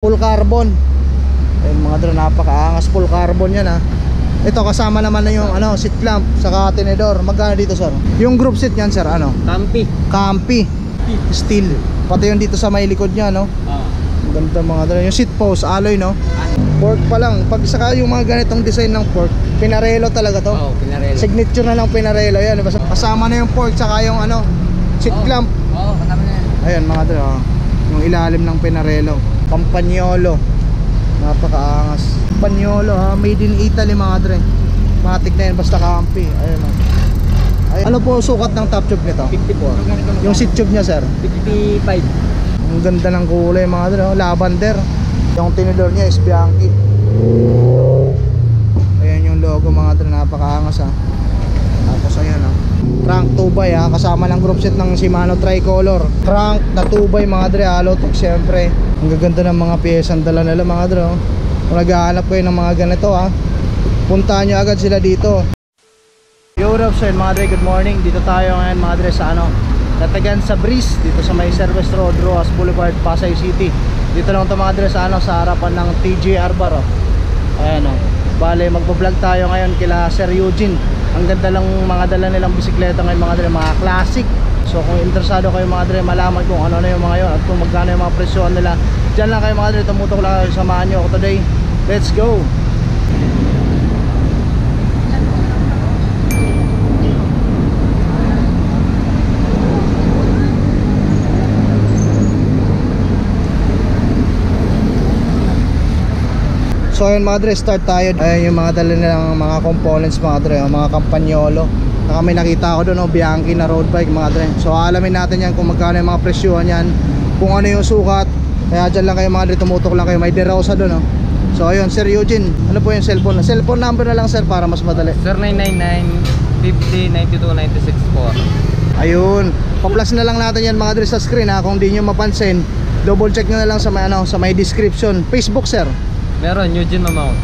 Full carbon. Ayun mga dre, napakaangas, full carbon yan ha. Ito kasama naman na yung seat clamp saka tenedor. Magkano dito sir? Yung group seat niyan sir, Campi steel. Pati yung dito sa may likod niya Ang ganda mga dre. Yung seat post alloy Fork pa lang. Pag saka yung mga ganitong design ng fork, Pinarello talaga to. Pinarello. Signature na lang Pinarello yan. Kasama na yung fork saka yung seat clamp. Kasama na yan. Ayan mga dre, yung ilalim ng Pinarello. Campagnolo. Napakaangas. Campagnolo made in Italy mga dre. Matik na yan basta Campi. Ayun Ay, ano po sukat ng top tube nito? 54. Yung seat tube niya sir? 55. Ang ganda ng kulay mga dre, lavender. Yung tinidor niya is Bianchi. Ayan yung logo mga dre, napakaangas Tapos ayan Crank 2x kasama ng group set ng Shimano Tricolor. Crank na 2x mga dre, Alotech syempre. Ang gaganda ng mga piyesa ang dala nila mga dre Kung naghahanap kayo ng mga ganito puntahan nyo agad sila dito. Yo, what's up mga dre, good morning. Dito tayo ngayon mga dre sa Tatagan sa Breeze, dito sa may Service Road, Roas Boulevard, Pasay City. Dito lang ito mga dre sa harapan ng TJR Bar Ayan Bale, magpa-vlog tayo ngayon kila Sir Eugene. Ang ganda lang mga dala nilang bisikleta ngayon mga dre, mga classic. So kung interesado kayo mga dre, malaman kung ano na yung mga yun at kung magkano yung mga presyohan nila, dyan lang kayo mga dre, tumutok lang kayo, samahan nyo ako today. Let's go! So ayun mga dre, start tayo. Ayun yung mga dala nilang mga components mga dre, mga Campagnolo. Saka may nakita ako doon Bianchi na road bike mga dre. So alamin natin yan kung magkano yung mga presyohan yan, kung ano yung sukat. Kaya dyan lang kayo mga dre, tumutok lang kayo. May derosa doon So ayun, Sir Eugene, ano po yung cellphone? Cellphone number na lang sir para mas madali. Sir 999-50-92-96-4. Ayun, pa-plus na lang natin yan mga dre sa screen kung di nyo mapansin, double check nyo na lang sa may, sa may description. Facebook sir? Meron, Eugene Mamao.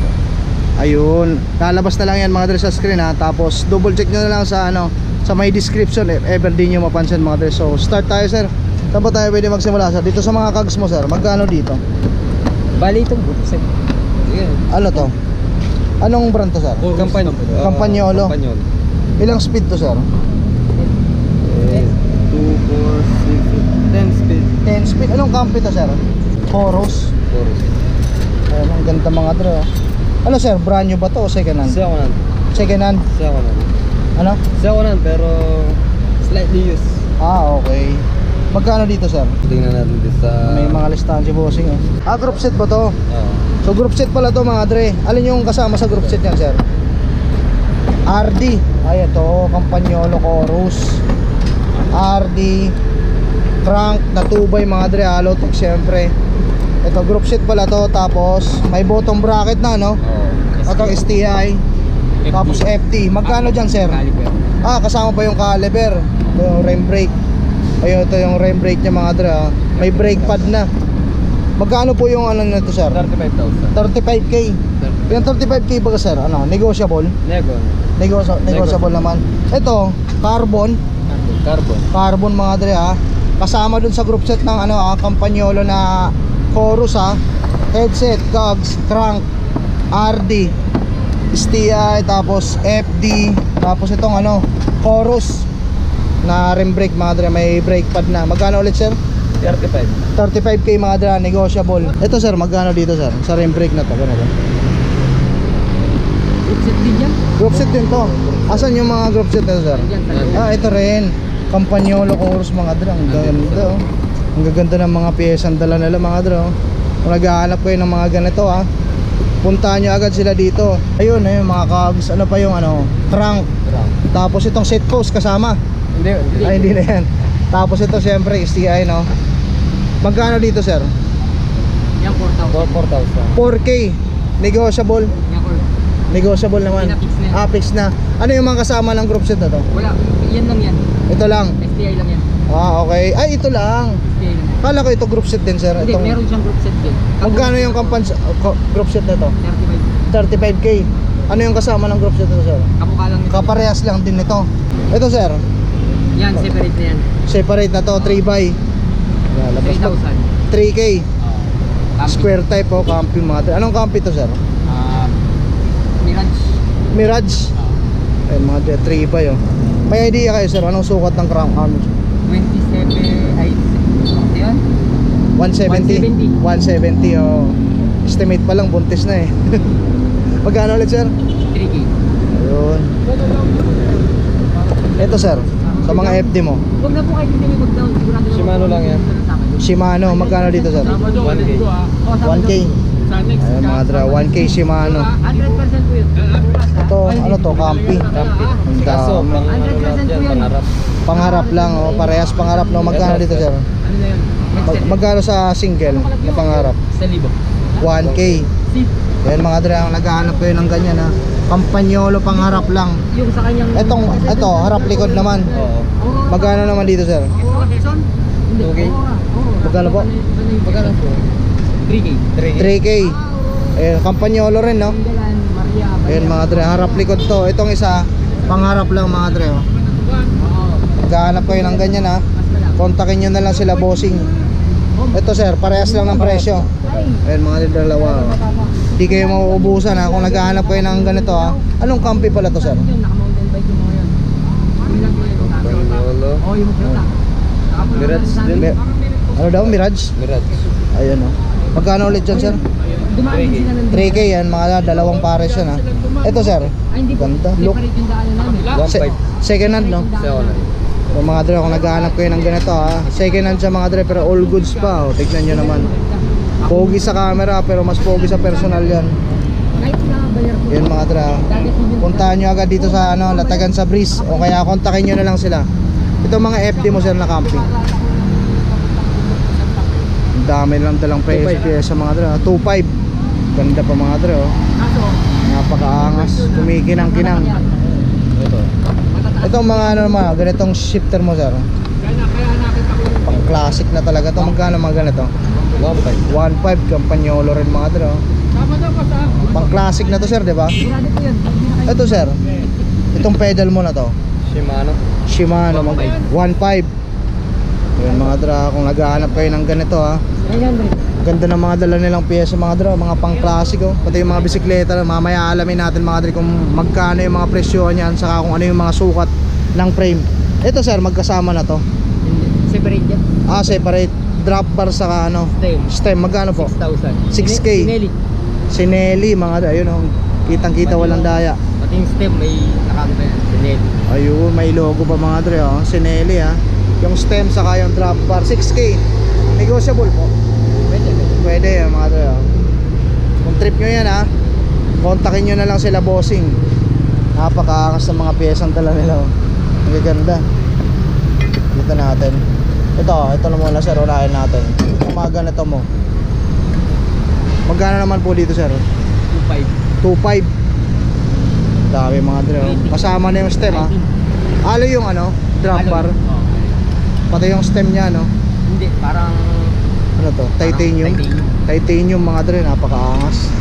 Ayun, lalabas na lang yan mga dre sa screen tapos double check nyo na lang sa sa may description if ever di nyo mapansin mga dre. So start tayo sir. Saan po tayo pwede magsimula sir? Dito sa mga cogs mo sir, magkano dito? Bali itong group set. Ano to? Anong brand to sir? Campagnolo. Ilang speed to sir? 2, 4, 6, 10 speed. 10 speed. Anong Campi to sir? Chorus. Ayun, ang ganda mga dre Ano sir, brand new ba to o second hand? Second hand? Ano? Second hand pero slightly used. Okay. Magkano dito sir? Tingnan natin dito sa... May mga listahan si bossing group set ba to? So group set pala to mga dre. Alin yung kasama sa group set yan sir? RD. Ay ito, Campagnolo Chorus. RD. Crank na 2x mga dre, Alotech syempre. Ito group set pala to. Tapos may bottom bracket na Ito STI. Tapos FT. Magkano dyan sir? Caliper. Kasama pa yung caliper. Ito yung rim brake. Ayun, ito yung rim brake nya mga dre May brake pad na. Magkano po yung nito sir? 35,000. 35k. Yung 35k ba sir? Negotiable? Negotiable naman. Ito, carbon mga dre kasama dun sa group set ng Campagnolo na Chorus headset, cogs, crank, RD, STI, tapos FD, tapos itong Chorus na rim brake mga dre, may brake pad na. Magkano ulit sir? 35k mga dre, negotiable. Ito sir, magkano dito sir? Sa rim brake na to, gano'n ba? Group set din yan? Group set din to. Asan yung mga group set na sir? Ito rin, Campagnolo Chorus mga dre. Ang ganda Ang gaganda ng mga piyesa ang dala nila mga dre Kung naghahanap kayo ng mga ganito puntahan nyo agad sila dito. Ayun mga cogs. Ano pa yung crank. Tapos itong seat post kasama. Hindi na yan. Tapos ito syempre STI Magkano dito sir? Yan 4,000. 4k. Negotiable. Negotiable naman. Fix na. Ano yung mga kasama ng group set na to? Wala, yan lang yan. Ito lang? STI lang yan. Okay. Ay ito lang. STI lang. Kala ko ito group set din sir. Hindi, meron siyang group set din. Magkano yung group set na to? 35. 35k. Ano yung kasama ng group set na to sir? Kamukha lang nito. Kaparehas lang din nito. Ito sir? Yan, separate na yan. Separate na to, 3x. 3,000. 3k. Square type o Campi mga dre. Anong Campi to sir? Mirage. Mirage. Ayun mga dre, 3 by oh. May idea kayo sir, anong sukat ng crank arm? 27, ay, yun? 170? 170 oh. Estimate pa lang, buntis na eh. Magkano ulit sir? 3K. Ayun. Ito sir, sa mga FD mo. Huwag na po kayo hindi may mag-down. Sigurado Shimano lang yan. Shimano, magkano dito sir? 1K. 1K. Ayun mga dra, 1K Shimano. 100% po yun. Ito, ano to, Campi. Ang Kaso, dami. pang ano lang yan, pangarap. Pangarap lang, oh. Parehas pangarap no. Magkano dito sir? Ano na yun? Magkano sa single na pangarap? 1,000. 1K. Yan mga dra, ang naghahanap kayo ng ganyan ha. Campagnolo pangarap lang. Yung sa kanyang... Ito, harap likod naman. Oo. Magkano naman dito sir? Hindi. 2K? Magkano po? Magkano po? 3K. 3K. Ayun, Campagnolo rin no. Maria. Ayun mga dre, harap likod to. Itong isa, pangarap lang mga dre oh. Maghahanap kayo ng ganyan ha. Kontakin nyo na lang sila bossing. Ito sir, parehas lang ng presyo. Ayun mga dre, dalawa oh. Di kayo mauubusan ha kung naghahanap kayo ng ganito ha. Anong Campi pala to sir? Naka-mountain bike yung mga yan. Panolo. Oo, yung mga Mirage din. Ano daw, Mirage? Mirage. Ayun oh. Magkano ulit dyan sir? Dumaan din sila ng 3K yan, mga dalawang pares yan ha. Ito sir, Ay, hindi po. ganda. Look, Separate yung daanan namin. 1.5. second hand no? Sa online. So, mga dre, kung naghahanap kayo ng ganito ha, second hand siya mga dre, pero all goods pa oh. Tignan nyo naman. Pogi sa camera pero mas pogi sa personal yan. Kahit na bayar po. Yan mga dre ha. Dati po yung... Puntahan nyo agad dito sa ano, Latagan sa Breeze o kaya kontakin nyo na lang sila. Ito mga FD mo sir na camping. Ang dami lang dalang PS sa mga dre ha. 2.5. Ganda pa mga dre oh. Kaso, Napakaangas, kumikinang-kinang. Ito. Ito mga ano naman, ganitong shifter mo sir. Pang classic na talaga to. Magkano mga ganito? 1.5. 1.5 Campagnolo rin mga dre oh. Pang classic na to sir, di ba? sigurado po yun. Hindi na kayo... Ito sir, itong pedal mo na to, Shimano. Shimano, 1.5. Yun mga dre, kung naghahanap kayo ng ganito ha. 900. Ganda ng mga dala nilang pyesa mga dre, mga pang classic oh. Pati yung mga bisikleta, mamaya alamin natin mga dre kung magkano yung mga presyo niyan, saka kung ano yung mga sukat ng frame. Ito sir, magkasama na to. Separate yan. Separate drop bar saka ano, stem. Magkano po? 6,000. 6K. Sinelli. Sinelli mga dre, ayun oh. Kitang-kita walang daya. Pati yung stem may nakakita yan. Sinelli. Ayun, may logo pa mga dre oh. Sinelli ha. Yung stem saka yung drop bar, 6K. Negotiable po. Pwede mga dre oh. Kung trip nyo yan ha, kontakin nyo na lang sila bossing. Napakaangas ng mga piyesang dala nila oh. Ang ganda. Dito natin. Ito na muna sir, unahin natin. Yung mga ganito mo. Magkano naman po dito sir? 2,500. 2.5. Dami mga dre oh. Kasama na yung stem ha. Alo yung ano, drop bar. Oo. Pati yung stem nya no. Hindi, parang... Ano to? Titanium. Titanium mga dre, napakaangas.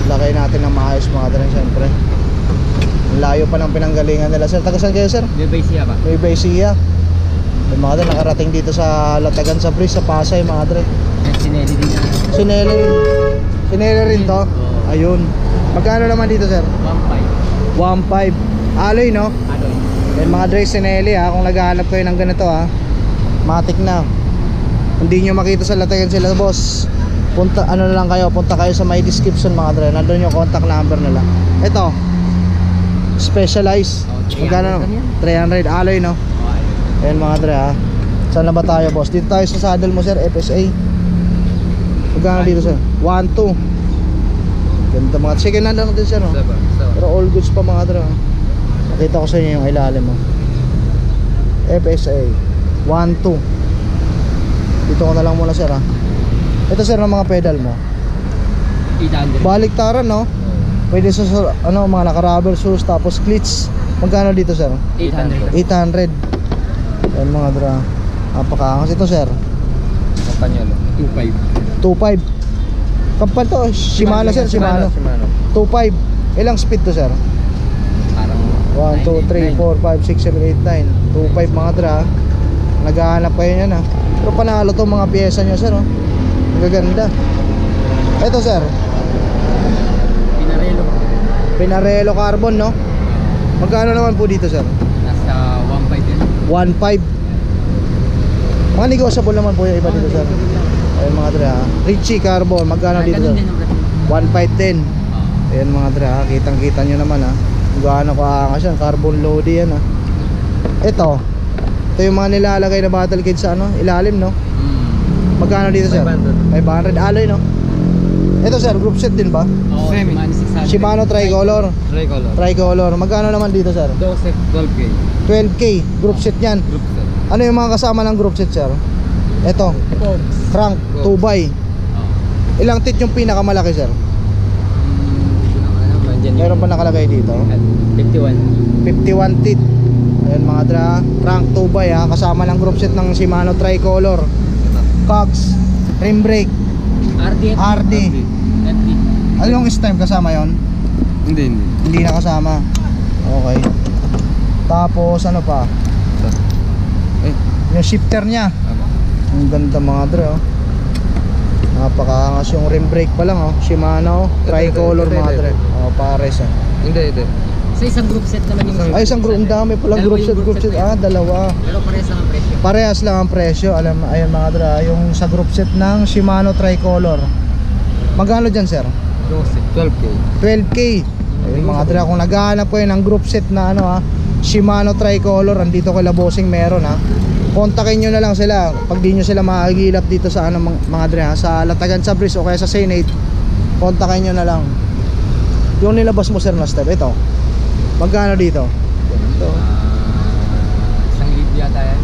Lagay natin ng maayos mga dre, syempre. Ang layo pa ng pinanggalingan nila sir. Taga saan kayo sir? May base siya ba? May Baysia. Yung mga dre, nakarating dito sa Latagan sa Breeze, sa Pasay mga dre. May sinelli din yan. Sinele rin. Sinele rin to. Ayun. Magkano naman dito sir? 1,500. 1.5. Aloy no? Alloy. Yan mga dre, Sinele ha. Kung naghahanap kayo ng ganito ha, matik na. Hindi nyo makita sa Latagan sila boss. Punta, ano na lang kayo, punta kayo sa my description mga dre. Nandun yung contact number nila. Ito, Specialized. Magkano? 300 alloy no? Ayan mga dre ha. Saan na ba tayo boss? Dito tayo sa saddle mo sir, FSA. Magkano dito sir? 1.2. Ganda mga, second hand lang din sir no? Pero all goods pa mga dre ha. Nakita ko sa inyo yung ilalim mo. FSA 1.2. Dito ko na lang muna sir ha. Ito sir ng mga pedal mo. 800. Baliktaran no? Pwede sa ano, mga naka-rubber shoes tapos cleats. Magkano dito sir? 800. 800. Ayan mga dra. Napakaangas ito sir. Campagnolo. 2,500. 2.5. Kampal to, Shimano sir, Shimano. 2.5. Ilang speed to sir? Parang 1, 2, 3, 4, 5, 6, 7, 8, 9 2.5 mga dra. Naghahanap kayo yan ha. Pero panalo to mga pyesa nyo sir oh. Ang gaganda. Ito sir, Pinarelo. Pinarello carbon no? Magkano naman po dito sir? Nasa 1.5 din. 1.5. Mga negotiable naman po yung iba dito sir. Ayun mga dre ha. Richie carbon, magkano dito sir? Ganun din ang presyo. 1.5 din. Ayun mga dre ha, kitang kita nyo naman ha. Kung gaano kaangas yan, carbon loady yan ha. Ito yung mga nilalagay na battle cage sa ano, ilalim no? Magkano dito sir? 500. 500 alloy no? Ito sir, group set din ba? Oo, Semi. Shimano 600. Shimano tricolor. Tricolor. Tricolor, magkano naman dito sir? 12K. 12k, group set yan. Group set. Ano yung mga kasama ng group set sir? Ito, Pogs. crank, 2x. Ilang tit yung pinakamalaki sir? Meron pa nakalagay dito? 51. 51 tit. Ayun mga dra, crank 2x ha, kasama ng group set ng Shimano tricolor. Cogs, rim brake, RD. RD. FD. Ano yung stem kasama yon? Hindi. Hindi na kasama. Okay. Tapos ano pa? Eh, Yung shifter niya. Ang ganda mga dre oh. Napakaangas yung rim brake pa lang oh. Shimano tricolor Ito, mga dre. Oh, pares oh. Hindi. Sa isang group set naman yung Ay, isang group, ang dami palang Dalawa group set, yung group set. Ah, dalawa. Pero parehas lang ang presyo. Parehas lang ang presyo. Alam, ayun mga dre, yung sa group set ng Shimano tricolor. Magkano dyan sir? 12K. 12k. Ayun mga dre, kung naghahanap ko yun ng group set na ano ha, Shimano tricolor, andito kay Labosing meron ha. Kontakin nyo na lang sila pag di nyo sila makagilap dito sa ano mga dre ha, sa Latagan sa Breeze o kaya sa Senate. Kontakin nyo na lang. Yung nilabas mo sir na step, ito magkano dito? Ito. Isang libo yata yan.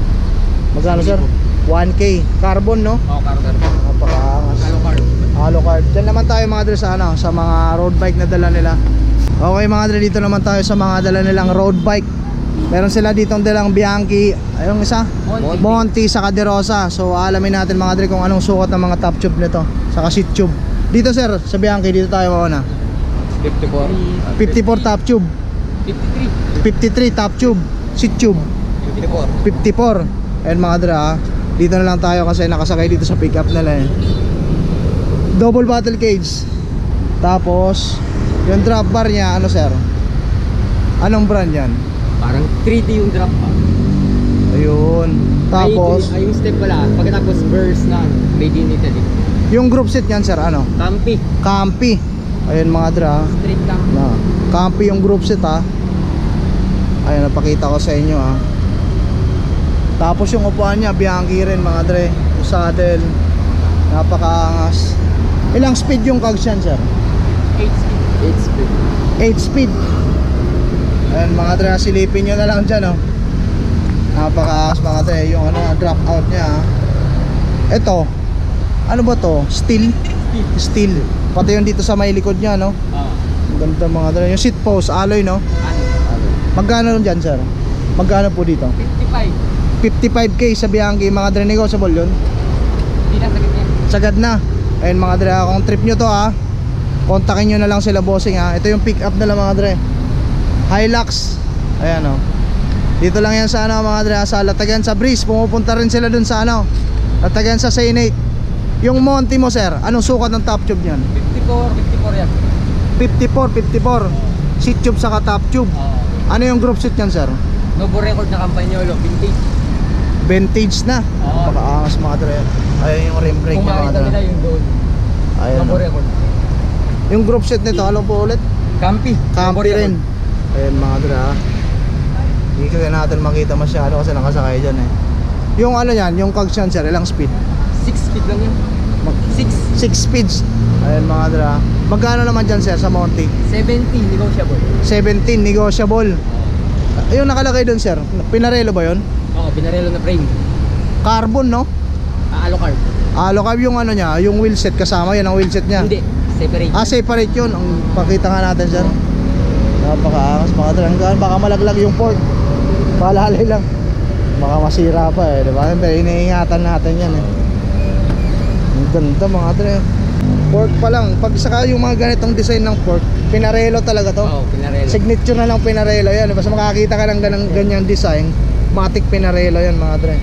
Magkano sir? 1k. Carbon no? Oo, carbon. Napakaangas. Alucard. Alucard. Diyan naman tayo mga dre sa ano, sa mga road bike na dala nila. Okay mga dre, dito naman tayo sa mga dala nilang road bike. Meron sila ditong dalang Bianchi, ayong isa, Monty sa Caderosa. So alamin natin mga dre kung anong sukat ng mga top tube nito, saka seat tube. Dito sir, sa Bianchi dito tayo mauna. 54. 54 top tube, 53. 53 top tube, seat tube 54. Ayun mga dre ha. Dito na lang tayo kasi nakasakay dito sa pickup nila eh. Double battle cage. Tapos yung drop bar niya ano sir? Anong brand yan? Parang 3D yung drop pa. Ayun. Tapos Ay, yung step pala. Pagkatapos burst na made in Italy. yung group set niyan sir ano? Campi. Campi. Ayun mga dra. Straight lang. Na. Campi yung group set ha. Ayun, napakita ko sa inyo ha. Tapos yung upuan niya Bianchi rin mga dre. Yung saddle. Napakaangas. Ilang speed yung cogs yan sir? 8 speed. 8 speed. 8 speed. Ayun mga dre, silipin nyo na lang dyan oh. Napakaangas mga dre. Yung ano, drop out niya ha. Ito, ano ba to? Steel? Steel. Pati yung dito sa may likod niya no. Ang ganda mga dre. Yung seat post, alloy no. Magkano dyan sir? Magkano po dito? 55. 55k sa Bianchi mga dre, negotiable yun. Hindi na sakit yan. Sagad na. Ayun mga dre, kung trip nyo to ha, kontakin nyo na lang sila bossing ha. Ito yung pick up nila mga dre, Hilux. Ayan o. Dito lang yan sa ano mga dre, sa Latagan sa Breeze. Pumupunta rin sila dun sa ano, Latagan sa Senate. Yung Monty mo sir, anong sukat ng top tube nyan? 54 yan. 54 seat tube saka top tube. Ano yung group seat nyan sir? Novo record na Campagnolo, vintage. Vintage na. Oo. Pakaangas mga dre. Ayun yung rim brake Kung niya mga makita nila dre. yung doon. Ayun Novo o. record. Yung group set nito, ano po ulit? Campi. Campi rin. Ayun mga dre ha. Hindi kaya natin makita masyado kasi nakasakay dyan eh. Yung ano yan, yung cogs yan sir, ilang speed? 6 speed lang yan. 6. 6 speeds. Ayun mga dre ha. Magkano naman dyan sir sa Monty? 70 negotiable. 17 negotiable. Yung nakalagay dun sir, Pinarello ba yun? Oo, pinarelo na frame. Carbon no? Alucard. Alucard yung ano niya, yung wheel set kasama, yan ang wheel set niya. Hindi, separate. Ah, separate yun. Ang pakita nga natin sir. Napakaangas mga dre. Hanggang baka malaglag yung port. Palalay lang. Baka masira pa eh, diba? Pero iniingatan natin yan eh. Ang ganda mga dre. Fork pa lang. Pag saka yung mga ganitong design ng fork, Pinarello talaga to. Oo, pinarelo. Signature na lang Pinarello yan. Basta makakita ka ng ganyang design, matic Pinarello yan mga dre.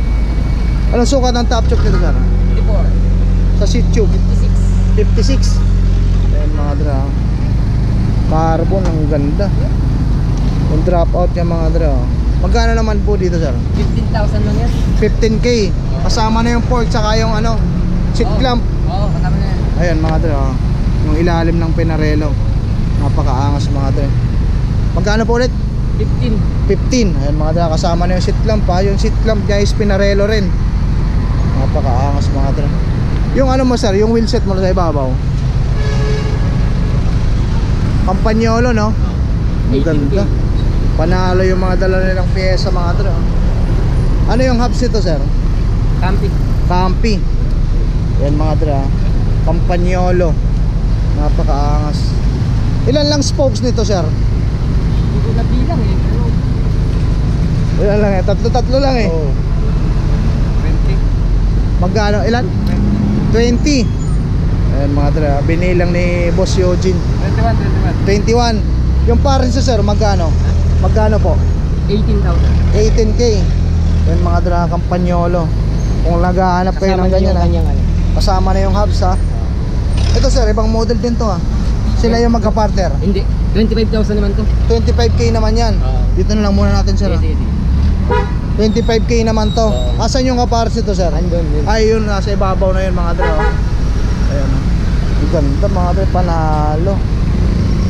Anong sukat ng top tube nito sir? 54. Sa Sa seat tube 56. 56. Ayan mga dra. Carbon, ang ganda. Yung drop out yung mga dra. Magkano naman po dito sir? 15,000 lang yan. 15k. Kasama na yung fork saka yung ano, seat clamp. Oo, kasama na yan. Ayan mga dra. Yung ilalim ng Pinarello. Napakaangas mga dra. Magkano po ulit? 15. 15. Ayan mga dra. Kasama na yung seat clamp ha. Yung seat clamp guys, Pinarello rin. Napakaangas mga dra. Yung ano mo sir, yung wheelset mo sa ibabaw. Campagnolo no? Ang 18K. ganda. Panalo yung mga dala nilang pyesa mga dra. Ano yung hubs nito sir? Camping. Campi. Yan mga dra. Campagnolo. Napakaangas. Ilan lang spokes nito sir? Hindi ko nabilang eh. Pero Ilan lang eh? Tatlo lang eh. Oo. 20. Magkano? Ilan? 20. Ayan mga dra. Binilang ni Boss Eugene. 21. 21. Yung parents sir, magkano? Magkano po? 18,000. 18k. Yan mga dra, Campagnolo. Kung naghahanap kayo ng ganyan ha, Kanyang ano. kasama na yung hubs ha. Ito sir, ibang model din to ha. Sila yung magka-partner. Hindi. 25,000 naman to. 25k naman yan. Dito na lang muna natin sir ha. Sige, sige. 25k naman to. Oo. Asan yung kaparts nito sir? Andun, yun. Ay yun, nasa ibabaw na yun mga dra. Ayan ha. Ang ganda mga dra, panalo.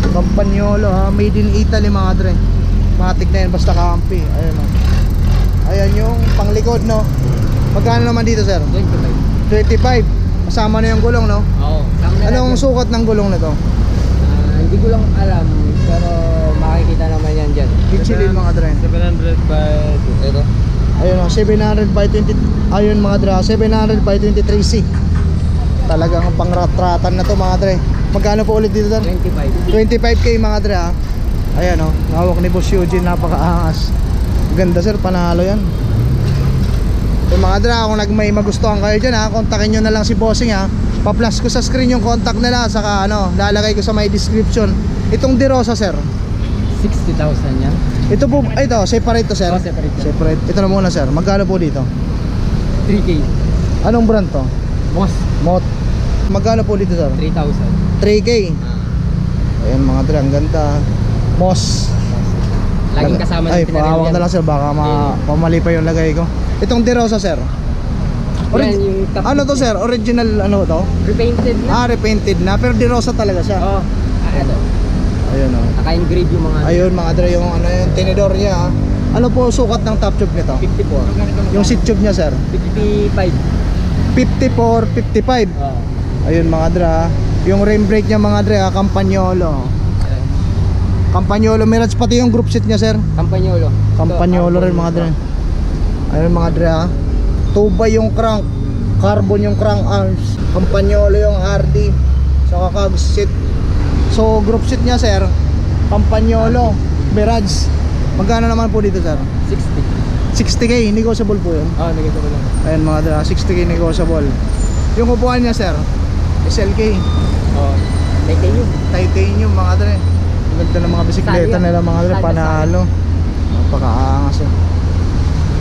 Campagnolo ha, made in Italy mga dra. Matik na yan, basta Campi. Ayan ha. Ayan yung panglikod no. Magkano naman dito sir? 25. 25. Kasama na yung gulong no. Oo. Kasama na Anong natin. sukat ng gulong nito? Hindi ko lang alam. Pero makikita naman yan dyan. Kitchilin mga dra. 700 by ito. Ayun o, 700 by 20. Ayun mga dra, 700 by 23C. Talagang pangratratan na to mga dra. Magkano po ulit dito sir? 25. 25k mga dra. Ayan o, hawak ni Boss Eugene, napakaangas. Ganda sir, panalo yan. So mga dra, kung may magustuhan kayo dyan ha, kontakin nyo na lang si Bossing ha. Pa-plus ko sa screen yung contact nila, saka ano, lalagay ko sa my description. Itong Derosa sir, 60,000 yan. ito po, ito, separate to sir. Oh, separate. Separate. Ito na muna sir, magkano po dito? 3K. Anong brand to? Boss. Mot. Magkano po dito sir? 3,000. 3k. Ayan mga dra, ang ganda. Moss. Laging kasama Ay, ng Pinarello pahawak yan. na lang sir, baka pamali pa yung lagay ko. Itong Derosa sir. Yan, yung top Ano to sir? Original ano to? repainted na. Repainted na, pero Derosa talaga siya. Oo. Ito. Ayun oh. Naka-engrave yung mga Ayun mga dra, yung ano yung tinidor niya ha. Ano po sukat ng top tube nito? 54. Yung seat tube niya sir? 55. 54, 55. Oo. Ayun mga dra. Yung rim brake niya mga dra, Campagnolo. Campagnolo Mirage, pati yung group seat niya sir. Campagnolo. Campagnolo rin mga dra. Ayun mga dra. Tubay yung crank, carbon yung crank arms, Campagnolo yung RD, saka cog seat. So group seat niya sir, Campagnolo Mirage. Magkano naman po dito sir? 60. 60k, negotiable po yun. Oo, nagito ko lang. Ayun mga dra, 60k negotiable. Yung upuan niya sir, SLK, Oo. Titanium. titanium mga dra. Ganda ng mga bisikleta nila mga dra, panalo. Napakaangas eh.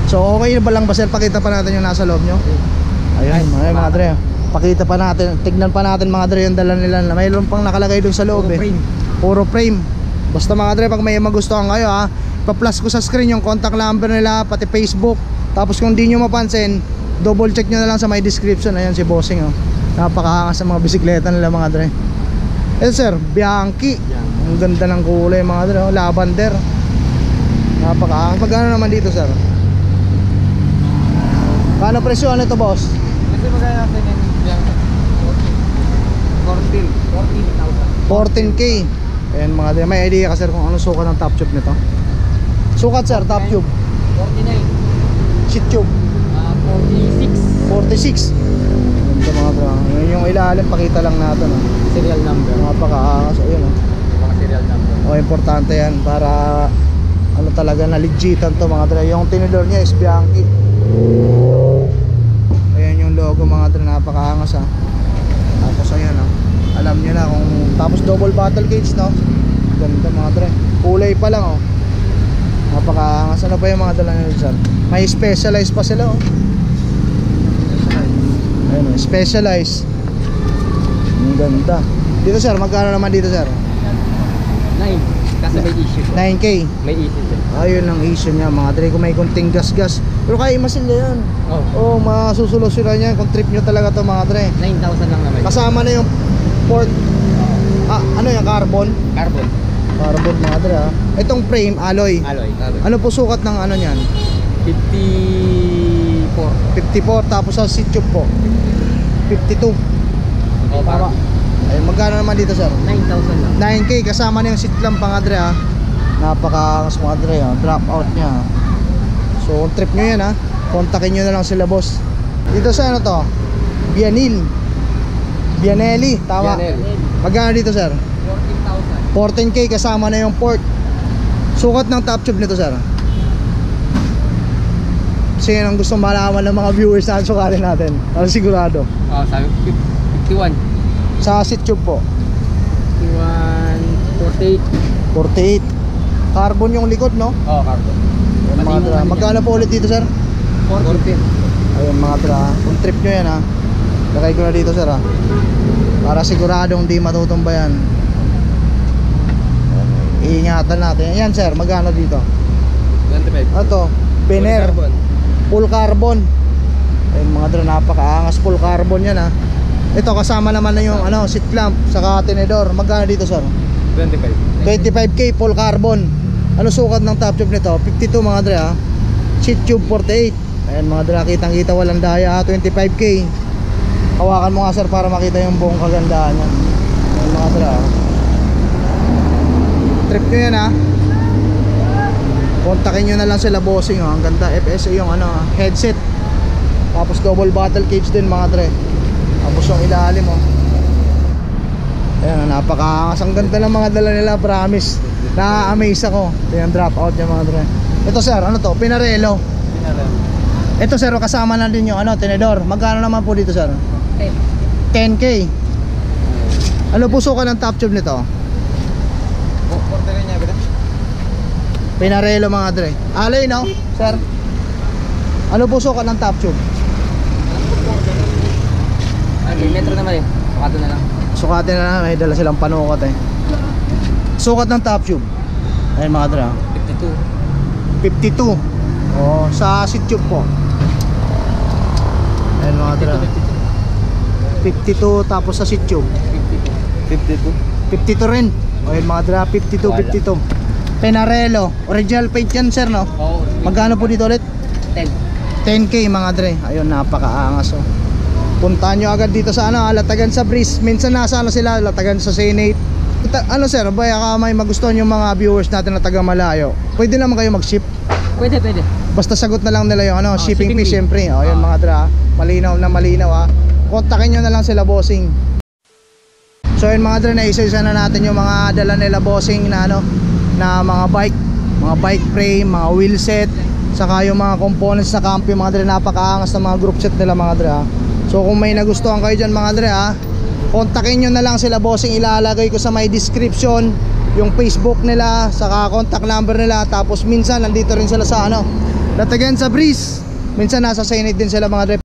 So okay ba lang ba sir, pakita pa natin yung nasa loob nyo? Ayun, ayun mga dre. Pakita pa natin, tignan pa natin mga dre yung dala nila. Mayroon pang nakalagay dun sa loob Puro eh. frame. Puro frame. Basta mga dre, pag may magustuhan kayo ha, pa-plus ko sa screen yung contact number nila, pati Facebook. Tapos kung di nyo mapansin, double check nyo na lang sa my description. Ayan si Bossing oh. Napakaangas sa mga bisikleta nila mga dre. Eh sir, Bianchi. Ang ganda ng kulay mga dre, oh. Lavender. Napakaangas. Magkano naman dito sir? Kano presyo ano ito boss? Kasi magkano natin yung 14. 14,000. 14k. Ayan mga dre, may idea ka sir kung ano sukat ng top tube nito? Sukat sir, top tube. 49. Seat tube 46. 46. Ito mga dre, yun yung ilalim, pakita lang natin oh. Serial number. Napakaangas, ayun oh. Mga serial number. Oh, importante yan para ano talaga na legitan to mga dre. Yung tinidor niya is Bianchi. Ayan yung logo mga dre, napakaangas ha. Tapos ayan ha, alam nyo na kung, tapos double battle cage no. Ganda mga dre, kulay pa lang oh. Napakaangas. Ano ba yung mga dala nila dyan? May specialized pa sila oh. Ayun oh, specialized. Ang ganda. Dito sir, magkano naman dito sir? 9. Kasi may issue. 9K. May issue siya. Ayun ang issue niya mga dre, kung may kunting gas-gas. Pero kaya imasil niya yan. Oh. Masusolusyonan niya kung trip nyo talaga to mga dre. 9,000 lang naman. Kasama na yung port, ano yung carbon? Carbon. Carbon mga dre ha. Itong frame, alloy. Alloy. Ano po sukat ng ano niyan? 54. 54, tapos sa seat tube po 52. Oh, Tama. Ay, magkano naman dito sir? 9,000 lang. 9K kasama na yung seat lamp mga dre ha. Napakaangas mga dre ha. Drop out niya ha. So kung trip nyo yan ha, kontakin nyo na lang sila boss. Dito sa ano to? Bianelli, tama. Bianelli. Magkano dito sir? 14,000. 14K kasama na yung port. Sukat ng top tube nito sir. Kasi yun ang gusto malaman ng mga viewers na sukatin natin. Para sigurado. Oh, sabi 51. Sa seat tube po 51, 48. 48. Carbon yung likod no? Oh, carbon. Ayun, mga tra. Magkano po ulit dito sir? 14. Ayun mga tra. Kung trip nyo yan ha, lagay ko na dito sir ha, para siguradong di matutumba yan. Iingatan natin. Yan sir, magkano dito? 25. Ano to? Veneer. Carbon. Full carbon. Ayun mga tra, napakaangas. Full carbon yan ha. Ito kasama naman na yung ano, seat clamp saka tenedor. Magkano dito sir? 25. 25K full carbon. Ano sukat ng top tube nito? 52 mga dre ha. Seat tube 48. Ayan mga dre, kitang kita walang daya ha. 25K. Hawakan mo nga sir para makita yung buong kagandahan niya. Ayan mga dre ha. Trip nyo yan ha. Kontakin nyo na lang sila bossing ha. Ang ganda FSA yung ano, headset. Tapos double battle cage din mga dre. Tapos yung ilalim oh. Ayan, napakaangas. Ang ganda ng mga dala nila, promise. Na-amaze ako. Ito yung drop out yung mga dre. Ito sir, ano to? Pinarello. Ito sir, kasama na din yung ano, tenedor. Magkano naman po dito sir? 10K. Ano po sukat ng top tube nito? Pinarello mga dre. Alay no, sir? Ano po sukat ng top tube? Ay, metro naman eh. Sukato na lang. Sukatin na lang, may dala silang panukot eh. Sukat ng top tube. Ayun mga dre. 52. 52. Oh, sa seat tube po. Ayun mga dre. 52 tapos sa seat tube. 52. 52 rin. Ayun mga dre, 52, 52. Pinarello. Original paint yan sir no? Oo. Magkano po dito ulit? 10. 10K mga dre. Ayun, napakaangas oh. Puntahan nyo agad dito sa ano, Latagan sa Breeze. Minsan nasa ano sila, Latagan sa Senate. Ano sir, baka may magustuhan yung mga viewers natin na taga malayo. Pwede naman kayo mag-ship. Pwede. Basta sagot na lang nila yung ano, shipping shipping fee fee. syempre. O yun mga dra, malinaw na malinaw ha. Kontakin nyo na lang sila bossing. So yun mga dra, naisa-isa na natin yung mga dala nila bossing na ano, na mga bike frame, mga wheel set, saka yung mga components sa camp, yung mga dra, napakaangas na mga group set nila mga dra. So kung may nagustuhan kayo dyan mga dre ha, kontakin nyo na lang sila bossing. Ilalagay ko sa my description yung Facebook nila, saka contact number nila. Tapos minsan nandito rin sila sa ano, Latagan sa Breeze. Minsan nasa Senate din sila mga dre.